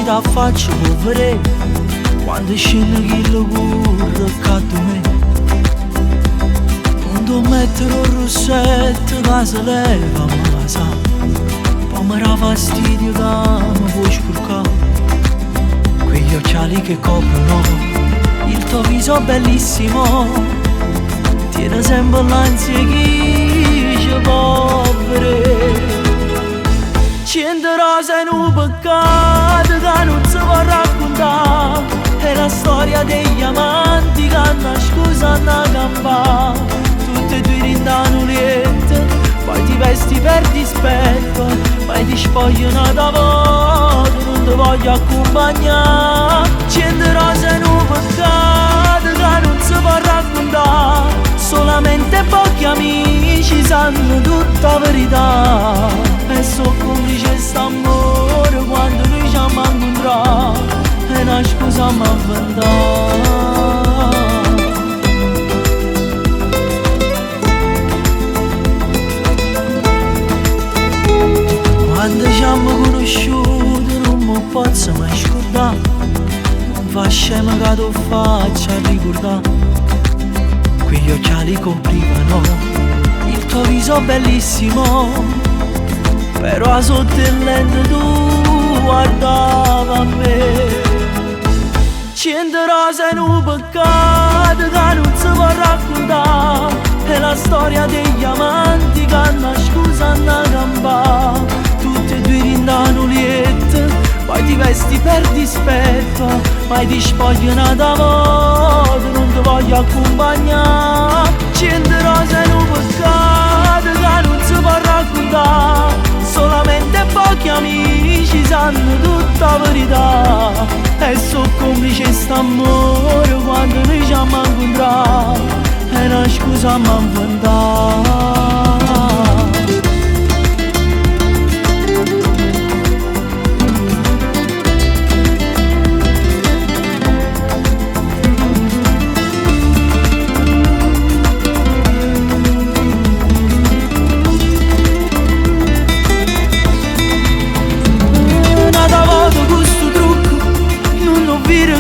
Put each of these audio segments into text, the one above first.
ti da faccio povere quando scende chi lo curra accanto a me. Non ti mettere un rossetto che si leva ma sa, poi mi dà fastidio che mi puoi scurcare. Quegli occhiali che coprono il tuo viso bellissimo, tiene sempre l'ansia che ci può vedere. 100 rose in un peccato che non si può raccontare, è la storia degli amanti che hanno scusa a campare. Tutte e due rindano liette, poi ti vesti per dispetto, poi ti spogliano da voto, non ti voglio accompagnare. 100 rose in un peccato che non si può raccontare, solamente pochi amici sanno tutta la verità. E so complice st'amore quando noi ci abbiamo incontrato, è una scusa ma inventare. Quando ci abbiamo conosciuto non mi posso mai scordare, non fa scema che tu faccia ricordare. Quegli occhiali coprivano il tuo viso bellissimo, però sotto il lente tu guardava a me. 100 rose in un peccato che non si può raccontare, è la storia degli amanti che hanno scusa a campare. Tutte e due rindano liette, poi ti vesti per dispetto, poi ti spogliano da voto, non ti voglio accompagnare. 100 rose in un peccato che non si può raccontare, solamente pochi amici sanno tutta la verità. E so complice st'amore quando noi ci abbiamo incontrato, è una scusa ma inventare.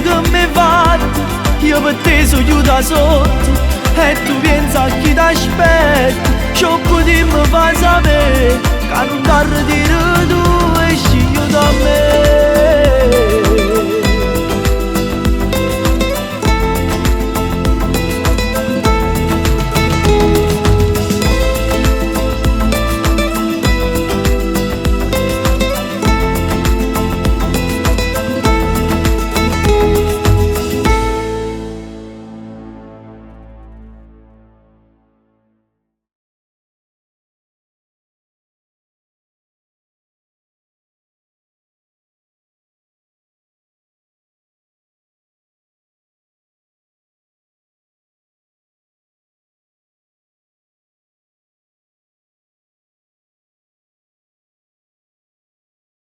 Che mi fatto, io per te sono chiusa sotto e tu pensa a chi t'aspetta. Ciò potremmo far sapere che non ti ritiri tu e scegli da me.